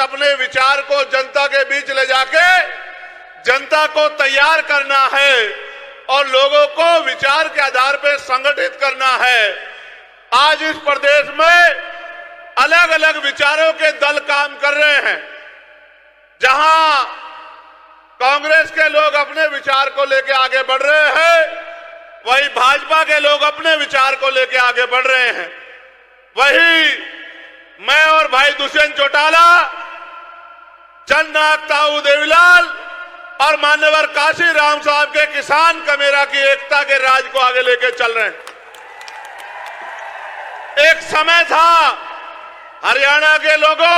अपने विचार को जनता के बीच ले जाके जनता को तैयार करना है और लोगों को विचार के आधार पर संगठित करना है। आज इस प्रदेश में अलग अलग विचारों के दल काम कर रहे हैं। जहां कांग्रेस के लोग अपने विचार को लेकर आगे बढ़ रहे हैं, वही भाजपा के लोग अपने विचार को लेकर आगे बढ़ रहे हैं। वही मैं और भाई दुष्यंत चौटाला, जननायक ताऊ देवीलाल और मान्यवर काशी राम साहब के किसान कमेरा की एकता के राज को आगे लेकर चल रहे हैं। एक समय था हरियाणा के लोगों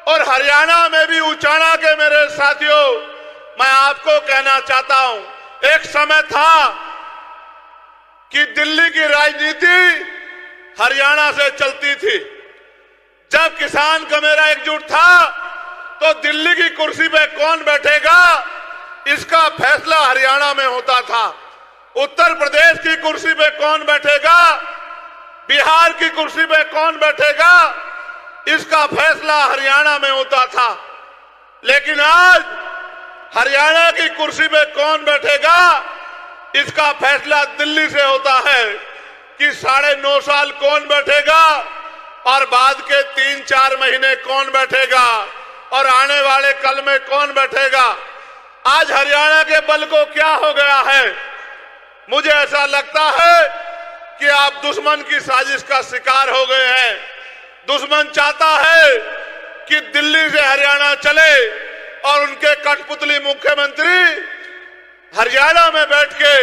और हरियाणा में भी उचाना के मेरे साथियों, मैं आपको कहना चाहता हूं, एक समय था कि दिल्ली की राजनीति हरियाणा से चलती थी। जब किसान कमेरा एकजुट था तो दिल्ली की कुर्सी पे कौन बैठेगा इसका फैसला हरियाणा में होता था। उत्तर प्रदेश की कुर्सी पे कौन बैठेगा, बिहार की कुर्सी पे कौन बैठेगा, इसका फैसला हरियाणा में होता था। लेकिन आज हरियाणा की कुर्सी पे कौन बैठेगा इसका फैसला दिल्ली से होता है कि 9.5 साल कौन बैठेगा और बाद के 3-4 महीने कौन बैठेगा और आने वाले कल में कौन बैठेगा। आज हरियाणा के बल को क्या हो गया है, मुझे ऐसा लगता है कि आप दुश्मन की साजिश का शिकार हो गए हैं। दुश्मन चाहता है कि दिल्ली से हरियाणा चले और उनके कठपुतली मुख्यमंत्री हरियाणा में बैठ के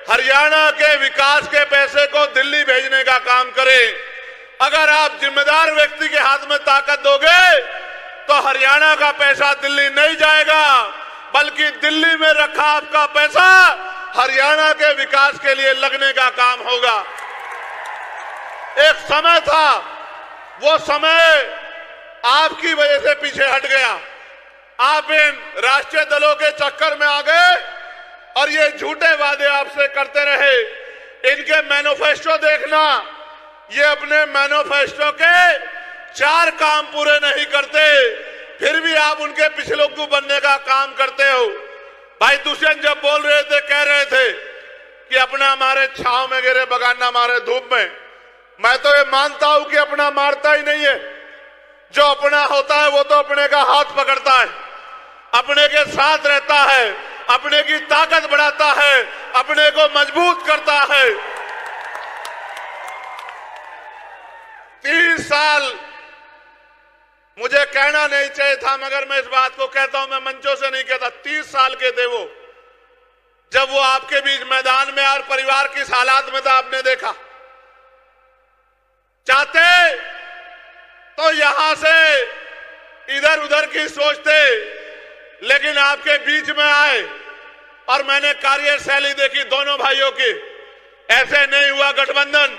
हरियाणा के विकास के पैसे को दिल्ली भेजने का काम करें। अगर आप जिम्मेदार व्यक्ति के हाथ में ताकत दोगे तो हरियाणा का पैसा दिल्ली नहीं जाएगा, बल्कि दिल्ली में रखा आपका पैसा हरियाणा के विकास के लिए लगने का काम होगा। एक समय था, वो समय आपकी वजह से पीछे हट गया। आप इन राष्ट्रीय दलों के चक्कर में आ गए और ये झूठे वादे आपसे करते रहे। इनके मैनिफेस्टो देखना, ये अपने मैनिफेस्टो के 4 काम पूरे नहीं करते, फिर भी आप उनके पिछलोकू बनने का काम करते हो। भाई दुष्यंत जब बोल रहे थे, कह रहे थे कि अपना मारे छांव में गिरे बगाना मारे धूप में। मैं तो ये मानता हूं कि अपना मारता ही नहीं है। जो अपना होता है वो तो अपने का हाथ पकड़ता है, अपने के साथ रहता है, अपने की ताकत बढ़ाता है, अपने को मजबूत करता है। 30 साल मुझे कहना नहीं चाहिए था, मगर मैं इस बात को कहता हूं, मैं मंचों से नहीं कहता। 30 साल के थे वो, जब वो आपके बीच मैदान में और परिवार किस हालात में था आपने देखा। चाहते तो यहां से इधर उधर की सोचते, लेकिन आपके बीच में आए और मैंने कार्यशैली देखी दोनों भाइयों की। ऐसे नहीं हुआ गठबंधन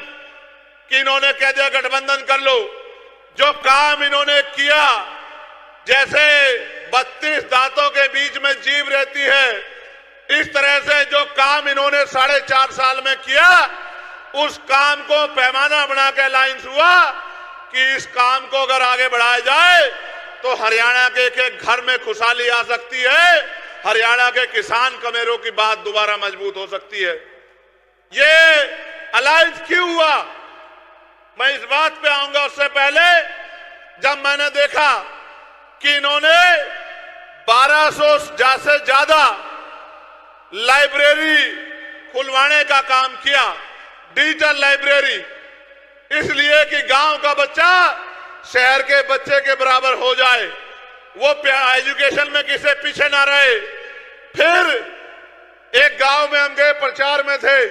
कि इन्होंने कह दिया गठबंधन कर लो। जो काम इन्होंने किया, जैसे 32 दांतों के बीच में जीभ रहती है, इस तरह से जो काम इन्होंने 4.5 साल में किया, उस काम को पैमाना बना के अलायंस हुआ कि इस काम को अगर आगे बढ़ाया जाए तो हरियाणा के एक घर में खुशहाली आ सकती है, हरियाणा के किसान कमेरों की बात दोबारा मजबूत हो सकती है। ये अलायंस क्यों हुआ, मैं इस बात पे आऊंगा। उससे पहले जब मैंने देखा कि इन्होंने 1200 से ज्यादा लाइब्रेरी खुलवाने का काम किया, डिजिटल लाइब्रेरी, इसलिए कि गांव का बच्चा शहर के बच्चे के बराबर हो जाए, वो एजुकेशन में किसी पीछे ना रहे। फिर एक गांव में हम गए, प्रचार में थे,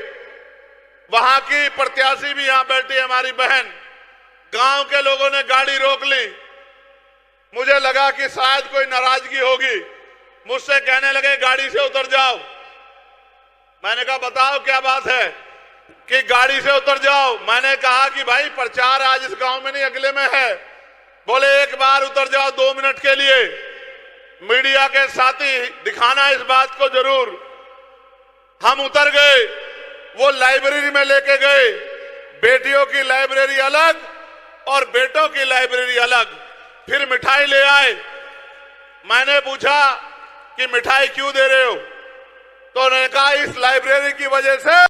वहां की प्रत्याशी भी यहां बैठी हमारी बहन, गांव के लोगों ने गाड़ी रोक ली। मुझे लगा कि शायद कोई नाराजगी होगी, मुझसे कहने लगे गाड़ी से उतर जाओ। मैंने कहा बताओ क्या बात है कि गाड़ी से उतर जाओ। मैंने कहा कि भाई प्रचार आज इस गांव में नहीं अगले में है। बोले एक बार उतर जाओ 2 मिनट के लिए, मीडिया के साथी दिखाना इस बात को जरूर। हम उतर गए, वो लाइब्रेरी में लेके गए। बेटियों की लाइब्रेरी अलग और बेटों की लाइब्रेरी अलग। फिर मिठाई ले आए। मैंने पूछा कि मिठाई क्यों दे रहे हो, तो उन्होंने कहा इस लाइब्रेरी की वजह से